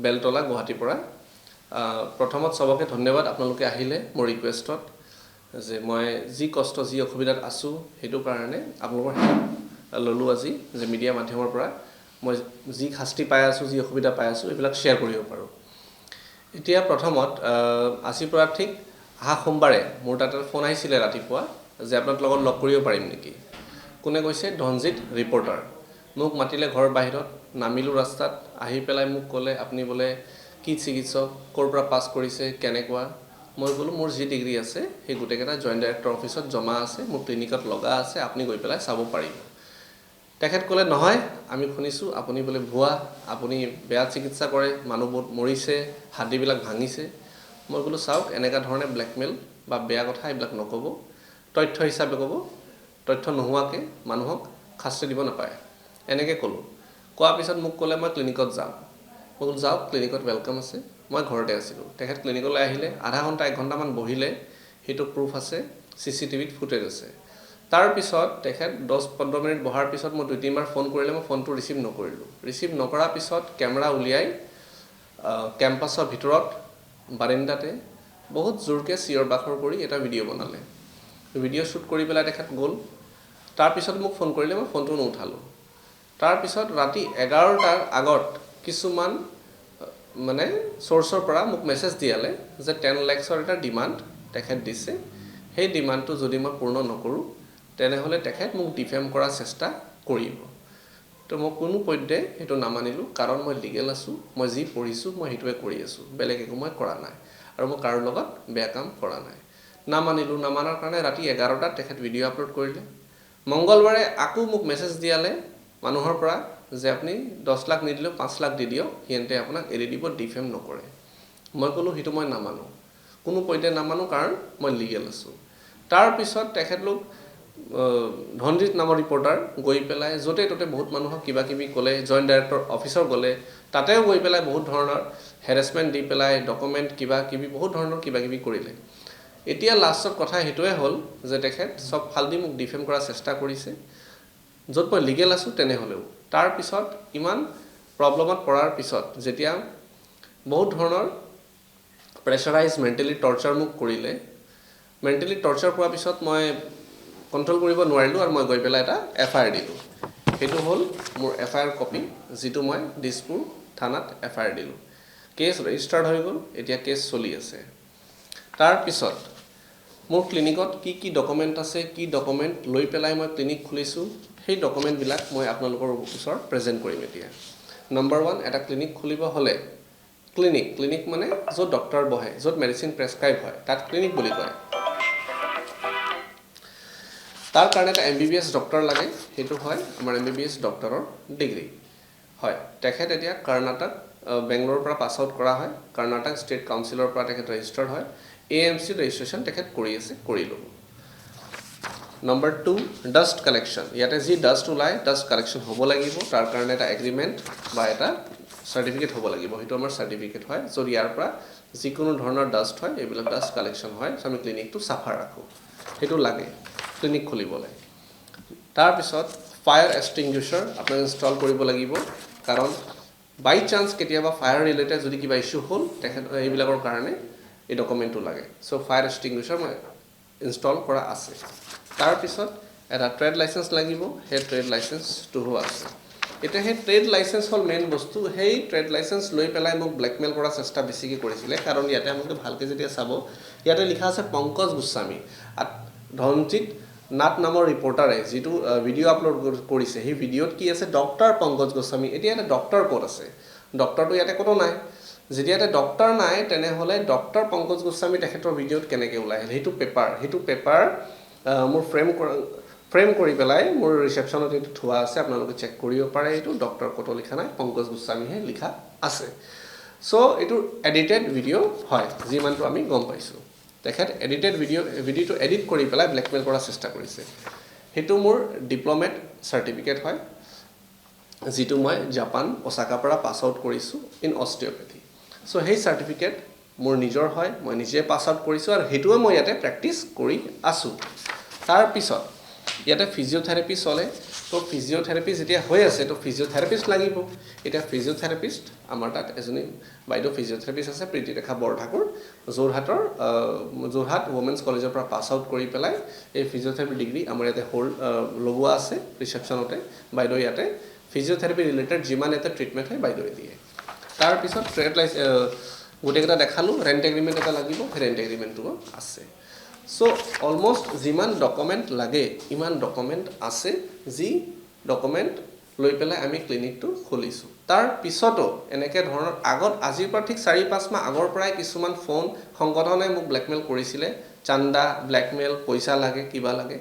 বেলতলা গুৱাহাটীৰ পৰা প্ৰথমত সবকে ধন্যবাদ আপোনালোকে আহিলে মোৰ ৰিকুৱেষ্টত যে মই যি কষ্ট যি অসুবিধাত আছো হেতু কাৰণে আপোনালোকৰ ললো আজি যে মিডিয়া মাধ্যমৰ পৰা মই যি শাস্তি পাই আছো যি অসুবিধা পাই আছো এইবিলাক শেয়াৰ কৰিব পাৰো এতিয়া প্ৰথমত আজি পৰা ঠিক আহা সোমবাৰে মোৰ তাতে ফোন আহিছিলে ৰাতিপুৱা যে আপোনাক লগত লগ কৰিব পাৰিম নেকি কোনে কৈছে ধনজিত ৰিপৰ্টাৰ মোক মাতিলে ঘৰৰ বাহিৰত নামিলো ৰাস্তাত আহি পেলাই মোক ক'লে আপুনি বলে কি চিকিৎসক ক'ৰ পৰা পাছ কৰিছে কেনেকুৱা মই বলো মোৰ যি ডিগ্ৰী আছে সেই গুটেকেটা জয়েন্ট ডাইৰেক্টৰ অফিচত জমা আছে মোৰ ক্লিনিকত লগা আছে আপুনি গৈ পেলাই চাব পাৰিব তেখেত ক'লে নহয় আমি শুনিছো আপুনি বলে ভুৱা আপুনি বেয়া চিকিৎসা কৰে মানুহ বহুত মৰিছে হাড়িবিলাক ভাঙিছে মই বলো চাওক এনেকা ধৰণে ব্ল্যাকমেল বা বেয়া কথা এইবিলাক নকব তথ্য হিচাপে কব তথ্য নোহোৱাকে মানুহক শাস্তি দিব নাপায় এনেকে কলো কোৱা পিছত মোক ক'লে মই ক্লিনিকত যাম মই বলো যাওক ক্লিনিকত ওয়েলকাম আছে মই ঘৰতে আছিলো তেখেত ক্লিনিকলৈ আহিলে আধা ঘণ্টা 1 ঘণ্টা মান বহিলে হেতু প্ৰুফ আছে সিসিটিভিত ফুটেজ আছে তাৰ পিছত তেখেত 10-15 মিনিট বহাৰ পিছত মই 2-3 বাৰ ফোন কৰিলে মই ফোনটো ৰিসিভ নকৰিলো ৰিসিভ নকৰা পিছত ক্যামেৰা উলিয়াই ক্যাম্পাছৰ ভিতৰত বাৰিন্দাতে বহুত জোৰকে চিঞৰ বাখৰ কৰি এটা ভিডিও বনালে ভিডিও শুট কৰি পেলাই তেখেত গ'ল তাৰ পিছত মোক ফোন কৰিলে মই ফোনটো নুঠালো তাৰ পিছত ৰাতি 11টাৰ আগত কিছুমান মানে সোৰ্সৰ পৰা মোক মেছেজ দিয়ালে যে 10 লাখৰ এটা ডিমান্ড তেখেত দিছে সেই ডিমান্ডটো যদি মই পূৰ্ণ নকৰো তেনেহলে তেখেত মোক ডিফেম কৰাৰ চেষ্টা কৰিব তো মই কোনো পধ্যে হেতু নামানিলো কাৰণ মই লিগেল আছো মই যি পঢ়িছো মই হেতুৱে কৰি আছো বেলেগ একো মই কৰা নাই আৰু মই কাৰো লগত বেয়া কাম কৰা নাই নামানিলো নামানাৰ কাৰণে ৰাতি 11টাত তেখেত ভিডিও আপলোড কৰিলে মঙ্গলবাৰে আকো মোক মেছেজ দিয়ালে মানুহৰ পৰা যে আপুনি 10 লাখ নিদিলে 5 লাখ দি দিও হিয়ন্তে আপোনাক এৰি দিব ডিফেম নকৰে মই কলো হিটো মই নামানো কোনো পইতে নামানো কাৰণ মই লিগেল আছো তাৰ পিছত তেখেত লোক ধনজিত নামৰ ৰিপৰ্টাৰ গৈ পেলাই জতে ততে বহুত মানুহক কিবা কিবি ক'লে জয়েন্ট ডাইৰেক্টৰ অফিচৰ গলে তাতেও গৈ পেলাই বহুত ধৰণৰ হেৰাসমেন্ট দি পেলাই ডকুমেন্ট কিবা কিবি বহুত ধৰণৰ কিবা কিবি কৰিলে এতিয়া লাষ্টত কথা হেতুৱে হল যে তেখেত সব ফালদি মোক ডিফেম কৰাৰ চেষ্টা কৰিছে যত মই লিগেল আছো তেনে হলেও তাৰ পিছত ইমান প্ৰবলেমত পৰাৰ পিছত যেতিয়া বহুত ধৰণৰ প্ৰেছাৰাইজ মেন্টালি টৰ্চাৰ মোক কৰিলে মেন্টালি টৰ্চাৰ কৰা পিছত মই কন্ট্ৰোল কৰিব নোৱাৰিলো আৰু মই গৈ পেলাই এটা এফআইআৰ দিলো হেতু হল মোৰ এফআইআৰ কপি যেটো মই দিছপুৰ থানাত এফআইআৰ দিলো কেছ ৰেজিষ্টাৰ্ড হৈ গল এতিয়া কেছ চলি আছে তাৰ পিছত মোৰ ক্লিনিকত কি ডকুমেন্ট আছে কি ডকুমেন্ট লৈ পেলাই মই ক্লিনিক খুলিছো সেই ডকুমেন্ট বিলাক মই আপোনালোকৰ ওচৰত প্ৰেজেন্ট কৰিম এতিয়া নম্বৰ 1 এটা ক্লিনিক খুলিব হলে ক্লিনিক মানে যত ডক্টৰ বহে যত মেডিসিন প্ৰেসক্ৰাইব হয় তাত ক্লিনিক বুলি কয় তাৰ কাৰণে এটা এমবিবিএস ডক্টৰ লাগে হেতু হয় আমাৰ এমবিবিএস ডক্টৰৰ ডিগ্ৰী হয় তেখেত এতিয়া কৰ্ণাটক বেংগলোৰৰ পৰা পাছ আউট কৰা হয় কৰ্ণাটক ষ্টেট কাউন্সিলৰ পৰা তেখেত ৰেজিষ্টাৰ্ড হয় এএমসি ৰেজিষ্ট্ৰেচন তেখেত কৰি আছে কৰিলো নম্বৰ 2 ডাষ্ট কালেকশন ইয়াতে যি ডাষ্ট উলাই ডাষ্ট কালেকশন হ'ব লাগিব তাৰ কাৰণে এটা এগ্ৰিমেন্ট বা এটা সাৰ্টিফিকেট হ'ব লাগিব হেতু আমাৰ সাৰ্টিফিকেট হয় যদি ইয়াৰ পৰা যিকোনো ধৰণৰ ডাষ্ট হয় এইবিলাক ডাষ্ট কালেকশন হয় আমি ক্লিনিকটো সাফা ৰাখো হেতু লাগে ক্লিনিক খুলিবলে তাৰ পিছত ফায়াৰ এক্সটিংগুইশাৰ আপুনি ইনষ্টল কৰিব লাগিব কাৰণ বাই চান্স কেতিয়াবা ফায়াৰ ৰিলেটেড যদি কিবা ইস্যু হল তেখেত এইবিলাকৰ কাৰণে এই ডকুমেন্টটো লাগে সো ফায়াৰ এক্সটিংগুইশাৰ মই ইনষ্টল কৰা আছে তাৰ পিছত এটা ট্ৰেড লাইসেন্স লাগিব হে ট্ৰেড লাইসেন্সটো আছে এটা হে ট্ৰেড লাইসেন্স হল মেইন বস্তু হেই ট্ৰেড লাইসেন্স লৈ পেলাই মোক ব্ল্যাকমেল কৰাৰ চেষ্টা বেছিকৈ কৰিছিলে কাৰণ ইয়াতে আমাক ভালকৈ যেতিয়া চাব ইয়াতে লিখা আছে পংকজ গোস্বামী ধনজিত নাট নামৰ ৰিপৰ্টাৰে যেটো ভিডিও আপলোড কৰিছে সেই ভিডিওত কি আছে ডক্টৰ পংকজ গোস্বামী এতিয়া এটা ডক্টৰ কোড আছে ডক্টৰটো ইয়াতে কোনো নাই যেতিয়া এটা ডক্টৰ নাই তেনে হলে ডক্টৰ পংকজ গোস্বামী তেখেতৰ ভিডিওত কেনেকৈ ওলাই হেতু পেপাৰ মোৰ ফ্ৰেম কৰি পেলাই মোৰ ৰিসেপশনত এটো থোৱা আছে আপোনালোকে চেক কৰিব পাৰে এটো ডক্টৰ কোড লিখা নাই পংকজ গোস্বামীহে লিখা আছে সো এটো এডিটেড ভিডিও হয় যিমানটো আমি গম পাইছো তেখেত এডিটেড ভিডিওটো এডিট কৰি পেলাই ব্ল্যাকমেল কৰাৰ চেষ্টা কৰিছে হেতু মোৰ ডিপ্লোমেট সাৰ্টিফিকেট হয় যেটো মই জাপান ওসাকাৰ পৰা পাস আউট কৰিছো ইন অস্টিওপ্যাথি সো সেই সাৰ্টিফিকেট মোৰ নিজৰ হয় মই নিজে পাস আউট কৰিছো আৰু হেতুৱে মই ইয়াতে প্ৰেক্টিস কৰি আছো তাৰ পিছত ইয়াতে ফিজিওথেৰাপি চলে তো ফিজিঅ'থেৰাপি যেতিয়া হৈ আছে তো ফিজিঅ'থেৰাপিষ্ট লাগিব এতিয়া ফিজিঅ'থেৰাপিষ্ট আমাৰ তাত এজনী বাইদেউ ফিজিঅ'থেৰাপিষ্ট আছে প্ৰীতিৰেখা বৰঠাকুৰ যোৰহাট ওমেন্স কলেজৰ পৰা পাছ আউট কৰি পেলাই এই ফিজিঅ'থেৰাপি ডিগ্ৰী আমাৰ ইয়াতে লগোৱা আছে ৰিচেপশ্যনতে বাইদেউ ইয়াতে ফিজিঅ'থেৰাপি ৰিলেটেড যিমান এটা ট্ৰিটমেণ্ট হয় বাইদেৱে দিয়ে তাৰপিছত গোটেইকেইটা দেখালোঁ ৰেণ্ট এগ্ৰিমেণ্ট এটা লাগিব সেই ৰেণ্ট এগ্ৰিমেণ্টটো আছে চ' অলমষ্ট যিমান ডকুমেণ্ট লাগে ইমান ডকুমেণ্ট আছে যি ডকুমেণ্ট লৈ পেলাই আমি ক্লিনিকটো খুলিছোঁ তাৰ পিছতো এনেকৈ ধৰণৰ আগত আজিৰ পৰা ঠিক 4-5 মাহ আগৰ পৰাই কিছুমান ফোন সংগঠনে মোক ব্লেকমেইল কৰিছিলে চান্দা ব্লেকমেইল পইচা লাগে কিবা লাগে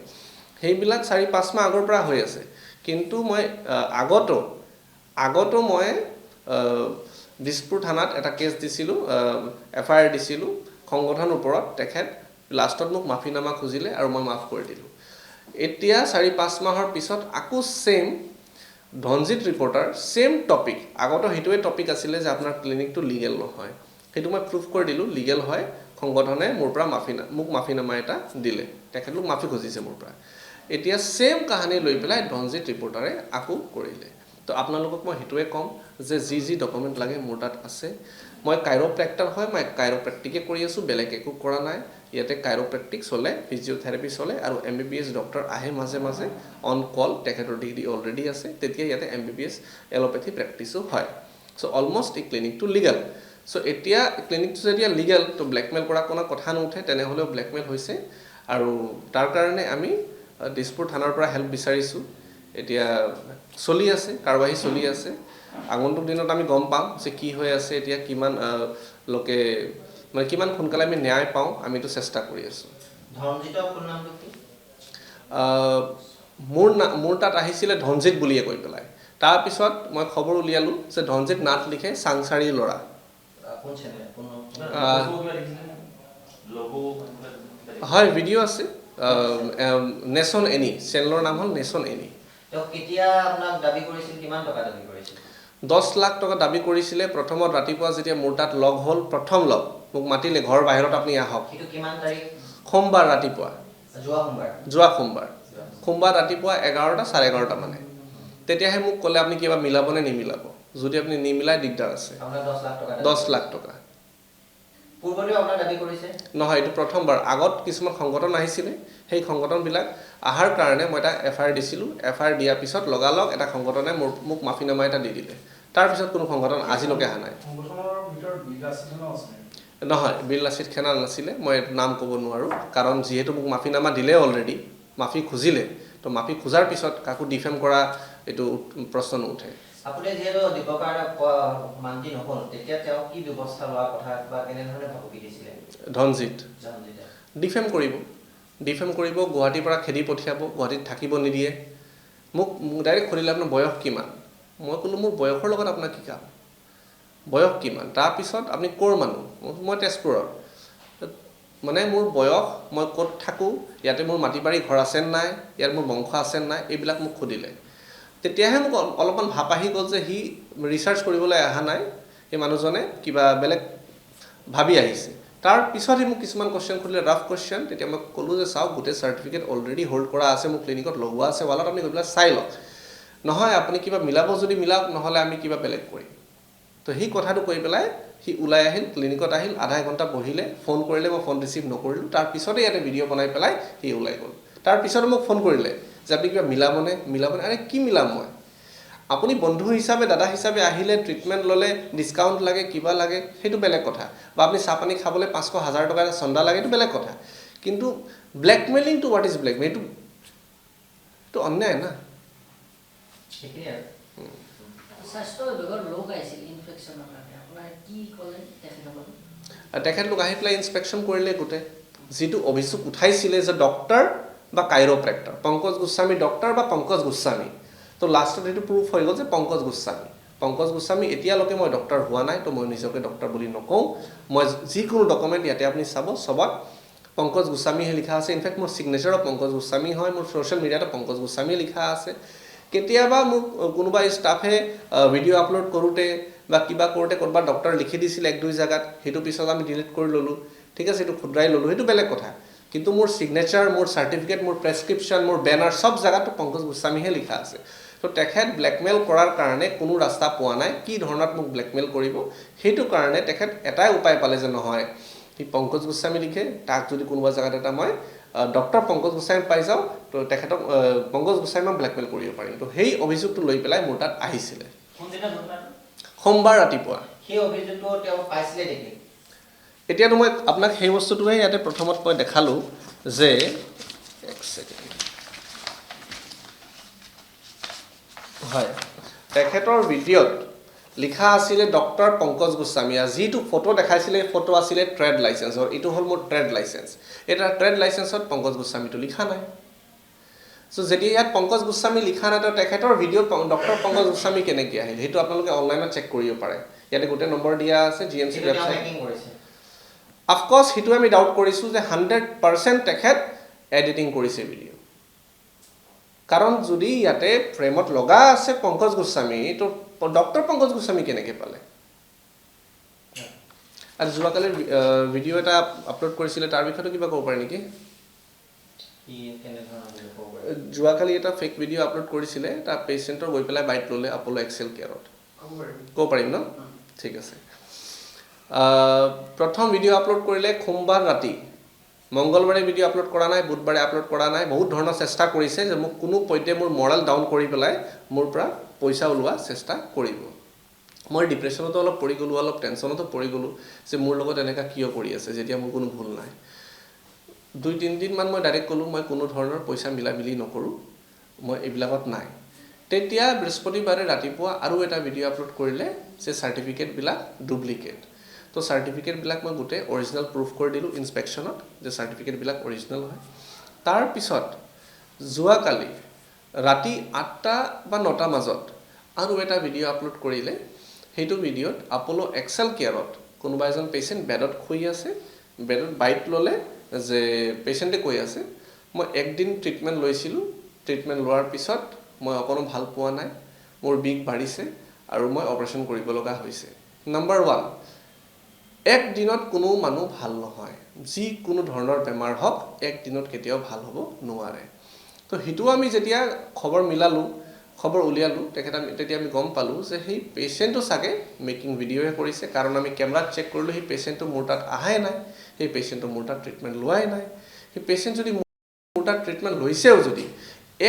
সেইবিলাক 4-5 মাহ আগৰ পৰা হৈ আছে কিন্তু মই আগতো মই দিছপুৰ থানাত এটা কেছ দিছিলোঁ FIR দিছিলোঁ সংগঠনৰ ওপৰত তেখেত লাষ্টত মোক মাফিনামা খুজিলে আৰু মই মাফ কৰি দিলোঁ এতিয়া 4-5 মাহৰ পিছত আকৌ same Dhanjit reporter same topic আগতো সেইটোৱে টপিক আছিলে যে আপোনাৰ ক্লিনিকটো লিগেল নহয় সেইটো মই প্ৰুফ কৰি দিলোঁ লিগেল হয় সংগঠনে মোৰ পৰা মোক মাফিনামা এটা দিলে তেখেতলোক মাফি খুজিছে মোৰ পৰা এতিয়া সেম কাহিনী লৈ পেলাই ধনজিত ৰিপৰ্টাৰে আকৌ কৰিলে তো আপোনালোকক মই সেইটোৱে ক'ম যে যি ডকুমেণ্ট লাগে মোৰ তাত আছে মই কাইৰোপ্ৰেক্টৰ হয় মই কাইৰোপ্ৰেক্টিকে কৰি আছোঁ বেলেগ একো কৰা নাই ইয়াতে কাইৰোপ্ৰেক্টিক চলে ফিজিঅ'থেৰাপি চলে আৰু MBBS ডক্টৰ আহে মাজে মাজে অন কল তেখেতৰ ডিগ্ৰী অলৰেডি আছে তেতিয়া ইয়াতে MBBS এলোপেথি প্ৰেক্টিছো হয় চ' অলমষ্ট এই ক্লিনিকটো লিগেল চ' এতিয়া ক্লিনিকটো যেতিয়া লিগেল তো ব্লেকমেইল কৰা কোনো কথা নুঠে তেনেহ'লেও ব্লেকমেইল হৈছে আৰু তাৰ কাৰণে আমি দিছপুৰ থানাৰ পৰা হেল্প বিচাৰিছোঁ এতিয়া চলি আছে কাৰবাহী চলি আছে আগন্তুক দিনত আমি গম পাম যে কি হৈ আছে এতিয়া কিমান লোকে মানে কিমান সোনকালে আমি ন্যায় পাওঁ আমিতো চেষ্টা কৰি আছোঁ ধনজিতৰ ফুল নামটো কি মোৰ তাত আহিছিলে ধনজিত বুলিয়ে কৈ পেলাই তাৰপিছত মই খবৰ উলিয়ালোঁ যে ধনজিত নাথ লিখে চাংচাৰীৰ ল'ৰা হয় ভিডিঅ' আছে নেশ্যন এনি চেনেলৰ নাম হ'ল নেশ্যন এনি কেতিয়া আপোনাক দাবী কৰিছিল কিমান টকা দাবী কৰিছিল 10 লাখ টকা দাবী কৰিছিলে প্ৰথমত ৰাতিপুৱা যেতিয়া মোৰ তাত লগ হ'ল প্ৰথম লগ মোক মাতিলে ঘৰ বাহিৰত আপুনি আহক সেইটো কিমান তাৰিখ সোমবাৰ ৰাতিপুৱা যোৱা সোমবাৰ ৰাতিপুৱা 11টা 11:30 মানে তেতিয়াহে মোক ক'লে আপুনি কিবা মিলাবনে নিমিলাব যদি আপুনি নিমিলাই দিগদাৰ আছে আপোনাৰ 10 লাখ টকা পূৰ্বতে আপোনাৰ দাবী কৰিছে নহয় এইটো প্ৰথমবাৰ আগত কিছুমান সংগঠন আহিছিলে সেই সংগঠনবিলাক আহাৰ কাৰণে মই এটা FIR দিছিলোঁ FIR দিয়াৰ পিছত লগালগ এটা সংগঠনে মোক মাফিনামা এটা দি দিলে তাৰপিছত কোনো সংগঠন আজিলৈকে অহা নাই নহয় বিল লাচিত খানা নাছিলে মই নাম ক'ব নোৱাৰোঁ কাৰণ যিহেতু মোক মাফিনামা দিলে অলৰেডি মাফি খুজিলে তো মাফি খোজাৰ পিছত কাকো ডিফেম কৰা এইটো প্ৰশ্ন নুঠে আপুনি যেহেতু দিবৰ কাৰণে মান্তি নহ'ল তেতিয়া তেওঁ কি ব্যৱস্থা লোৱাৰ কথা বা কেনেধৰণে ভাবুকি দিছিলে ধনজিত ডিফেম কৰিব গুৱাহাটীৰ পৰা খেদি পঠিয়াব গুৱাহাটীত থাকিব নিদিয়ে মোক ডাইৰেক্ট সুধিলে আপোনাৰ বয়স কিমান মই ক'লোঁ মোৰ বয়সৰ লগত আপোনাৰ কি কাম বয়স কিমান তাৰপিছত আপুনি ক'ৰ মানুহ মই তেজপুৰৰ মানে মোৰ বয়স মই ক'ত থাকোঁ ইয়াতে মোৰ মাটি বাৰী ঘৰ আছে নাই ইয়াত মোৰ বংশ আছে নাই এইবিলাক মোক সুধিলে তেতিয়াহে মোক অলপমান ভাপ আহি গ'ল যে সি ৰিচাৰ্চ কৰিবলৈ অহা নাই সেই মানুহজনে কিবা বেলেগ ভাবি আহিছে তাৰ পিছতহে মোক কিছুমান কোৱেশ্চন সুধিলে ৰাফ কোৱেশ্চন তেতিয়া মই ক'লোঁ যে চাওক গোটেই চাৰ্টিফিকেট অলৰেডি হোল্ড কৰা আছে মোৰ ক্লিনিকত লগোৱা আছে ৱালত আপুনি গৈ পেলাই চাই লওক নহয় আপুনি কিবা মিলাব যদি মিলাওক নহ'লে আমি কিবা বেলেগ কৰিম তো সেই কথাটো কৈ পেলাই সি ওলাই আহিল ক্লিনিকত আহিল আধা ঘণ্টা বহিলে ফোন কৰিলে মই ফোন ৰিচিভ নকৰিলোঁ তাৰপিছতে ইয়াতে ভিডিঅ' বনাই পেলাই সি ওলাই গ'ল তাৰপিছতে মোক ফোন কৰিলে যে আপুনি কিবা মিলাবনে আৰে কি মিলাম মই আপুনি বন্ধু হিচাপে দাদা হিচাপে আহিলে ট্ৰিটমেণ্ট ল'লে ডিছকাউণ্ট লাগে কিবা লাগে সেইটো বেলেগ কথা বা আপুনি চাহ পানী খাবলৈ 500,000 টকা এটা চন্দা লাগে সেইটো বেলেগ কথা কিন্তু blackmailing to what is blackmail এইটো অন্যায় না তেখেতলোক আহি পেলাই ইনস্পেকশ্যন কৰিলে গোটেই যিটো অভিযোগ উঠাইছিলে যে ডক্টৰ বা কাইৰোপ্ৰেক্টৰ পংকজ গোস্বামী ডক্টৰ বা পংকজ গোস্বামী তো লাষ্টত এইটো প্ৰুফ হৈ গ'ল যে পংকজ গোস্বামী এতিয়ালৈকে মই ডক্টৰ হোৱা নাই তো মই নিজকে ডক্টৰ বুলি নকওঁ মই যিকোনো ডকুমেণ্ট ইয়াতে আপুনি চাব চবত পংকজ গোস্বামীহে লিখা আছে ইনফেক্ট মোৰ ছিগনেচাৰত পংকজ গোস্বামী হয় মোৰ ছ'চিয়েল মিডিয়াতে পংকজ গোস্বামী লিখা আছে কেতিয়াবা মোক কোনোবা ষ্টাফে ভিডিঅ' আপলোড কৰোঁতে বা কিবা কৰোঁতে ক'ৰবাত ডক্টৰ লিখি দিছিল 1-2 জেগাত সেইটো পিছত আমি ডিলিট কৰি ল'লোঁ ঠিক আছে এইটো শুধৰাই ল'লোঁ সেইটো বেলেগ কথা কিন্তু মোৰ সিগনেচাৰ মোৰ সাৰ্টিফিকেট মোৰ প্ৰেছক্ৰিপশ্যন মোৰ বেনাৰ সব জায়গাটো পংকজ গোস্বামীহে লিখা আছে তো তেখেত ব্লেকমেইল কৰাৰ কাৰণে কোনো ৰাস্তা পোৱা নাই কি ধৰণত মোক ব্লেকমেইল কৰিব সেইটো কাৰণে তেখেত এটাই উপায় পালে যে নহয় কি পংকজ গোস্বামী লিখে তাক যদি কোনোবা জায়গাত এটা মই ডক্টৰ পংকজ গোস্বামী পাই যাওঁ তো তেখেতক পংকজ গোস্বামীক ব্লেকমেইল কৰিব পাৰিম তো সেই অভিযোগটো লৈ পেলাই মোৰ তাত আহিছিলে সোমবাৰ ৰাতিপুৱা সেই অভিযোগটো তেওঁ পাইছিলে নেকি এতিয়াতো মই আপোনাক সেই বস্তুটোহে ইয়াতে প্ৰথমত মই দেখালোঁ যে এক ছেকেণ্ড হয় তেখেতৰ ভিডিঅ'ত লিখা আছিলে ডক্টৰ পংকজ গোস্বামী যিটো ফটো দেখাইছিলে ফটো আছিলে ট্ৰেড লাইচেন্সৰ এইটো হ'ল মোৰ ট্ৰেড লাইচেন্স এটা ট্ৰেড লাইচেন্সত পংকজ গোস্বামীটো লিখা নাই সো যেতিয়া ইয়াত পংকজ গোস্বামী লিখা নাই তো তেখেতৰ ভিডিঅ' ডক্টৰ পংকজ গোস্বামী কেনেকৈ আহিল সেইটো আপোনালোকে অনলাইনত চেক কৰিব পাৰে ইয়াতে গোটেই নম্বৰ দিয়া আছে GMC ৱেবছাইট অফক'ৰ্ছ সেইটো আমি ডাউট কৰিছোঁ যে 100% তেখেত এডিটিং কৰিছে ভিডিঅ' কাৰণ যদি ইয়াতে ফ্ৰেমত লগা আছে পংকজ গোস্বামী তো ডক্টৰ পংকজ গোস্বামী কেনেকৈ পালে আৰু যোৱাকালিৰ ভিডিঅ' এটা আপলোড কৰিছিলে তাৰ বিষয়ে কিবা ক'ব পাৰে নেকি যোৱাকালি এটা ফেক ভিডিঅ' আপলোড কৰিছিলে এটা পেচেণ্টৰ গৈ পেলাই বাইট ল'লে আপ'ল এক্সেল কেয়াৰত ক'ব পাৰিম ন ঠিক আছে প্ৰথম ভিডিঅ' আপলোড কৰিলে সোমবাৰ ৰাতি মংগলবাৰে ভিডিঅ' আপলোড কৰা নাই বুধবাৰে আপলোড কৰা নাই বহুত ধৰণৰ চেষ্টা কৰিছে যে মোক কোনো পধ্যে মোৰ মৰেল ডাউন কৰি পেলাই মোৰ পৰা পইচা ওলোৱা চেষ্টা কৰিব মই ডিপ্ৰেশ্যনতো অলপ পৰি গ'লোঁ অলপ টেনশ্যনতো পৰি গ'লোঁ যে মোৰ লগত এনেকুৱা কিয় কৰি আছে যেতিয়া মোৰ কোনো ভুল নাই 2-3 দিনমান মই ডাইৰেক্ট ক'লোঁ মই কোনো ধৰণৰ পইচা মিলা মিলি নকৰোঁ মই এইবিলাকত নাই তেতিয়া বৃহস্পতিবাৰে ৰাতিপুৱা আৰু এটা ভিডিঅ' আপলোড কৰিলে যে চাৰ্টিফিকেটবিলাক ডুপ্লিকেট তো চাৰ্টিফিকেটবিলাক মই গোটেই অৰিজিনেল প্ৰুফ কৰি দিলোঁ ইনস্পেকশ্যনত যে চাৰ্টিফিকেটবিলাক অৰিজিনেল হয় তাৰপিছত যোৱাকালি ৰাতি 8টা বা 9টা মাজত আৰু এটা ভিডিঅ' আপলোড কৰিলে সেইটো ভিডিঅ'ত আপ'ল' এক্সেল কেয়াৰত কোনোবা এজন পেচেণ্ট বেডত শুই আছে বেডত বাইট ল'লে যে পেচেণ্টে কৈ আছে মই একদিন ট্ৰিটমেণ্ট লৈছিলোঁ ট্ৰিটমেণ্ট লোৱাৰ পিছত মই অকণো ভাল পোৱা নাই মোৰ বিষ বাঢ়িছে আৰু মই অপাৰেশ্যন কৰিব লগা হৈছে নম্বৰ 1 এক দিনত কোনো মানুহ ভাল নহয় যিকোনো ধৰণৰ বেমাৰ হওক এক দিনত কেতিয়াও ভাল হ'ব নোৱাৰে তো সেইটো আমি যেতিয়া খবৰ মিলালোঁ খবৰ উলিয়ালোঁ তেতিয়া আমি গম পালোঁ যে সেই পেচেণ্টটো চাগে মেকিং ভিডিঅ'হে কৰিছে কাৰণ আমি কেমেৰাত চেক কৰিলোঁ সেই পেচেণ্টটো মোৰ তাত আহাই নাই সেই পেচেণ্টটো মোৰ তাত ট্ৰিটমেণ্ট লোৱাই নাই সেই পেচেণ্ট যদি মোৰ তাত ট্ৰিটমেণ্ট লৈছেও যদি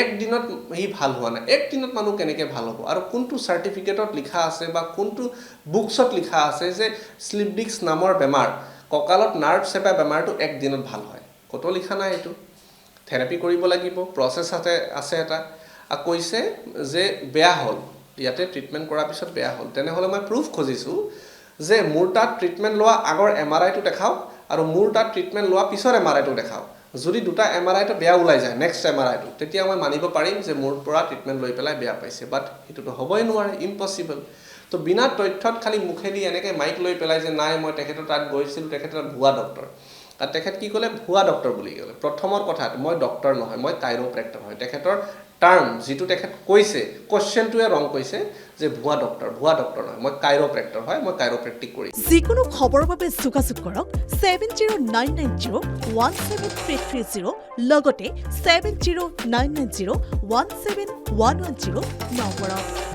এক দিনত সি ভাল হোৱা নাই এক দিনত মানুহ কেনেকৈ ভাল হ'ব আৰু কোনটো চাৰ্টিফিকেটত লিখা আছে বা কোনটো বুকছত লিখা আছে যে স্লিপ ডিস্ক নামৰ বেমাৰ কঁকালত নাৰ্ভ চেপা বেমাৰটো এক দিনত ভাল হয় ক'তো লিখা নাই এইটো থেৰাপি কৰিব লাগিব প্ৰচেছ আছে এটা কৈছে যে বেয়া হ'ল ইয়াতে ট্ৰিটমেণ্ট কৰাৰ পিছত বেয়া হ'ল তেনেহ'লে মই প্ৰুফ খুজিছোঁ যে মোৰ তাত ট্ৰিটমেণ্ট লোৱা আগৰ MRIটো দেখাওক আৰু মোৰ তাত ট্ৰিটমেণ্ট লোৱা পিছৰ MRIটো দেখাওক যদি দুটা MRIটো বেয়া ওলাই যায় নেক্সট MRIটো তেতিয়া মই মানিব পাৰিম যে মোৰ পৰা ট্ৰিটমেণ্ট লৈ পেলাই বেয়া পাইছে বাট সেইটোতো হ'বই নোৱাৰে ইম্পচিবল তো বিনা তথ্যত খালি মুখেদি এনেকৈ মাইক লৈ পেলাই যে নাই মই তেখেতৰ তাত গৈছিলোঁ তেখেতৰ ভুৱা ডক্টৰ আৰু তেখেত কি ক'লে ভুৱা ডক্টৰ বুলি ক'লে প্ৰথমৰ কথাত মই ডক্টৰ নহয় মই কাইৰোপ্ৰেক্টৰ হয় তেখেতৰ টাৰ্ম যিটো তেখেত কৈছে কোৱেশ্চনটোৱে ৰং কৈছে যে ভুৱা ডক্টৰ নহয় মই কাইৰোপ্ৰেক্টৰ হয় মই কাইৰোপ্ৰেক্টিক কৰি যিকোনো খবৰৰ বাবে যোগাযোগ কৰক 7099017330 লগতে 7099017110 নম্বৰত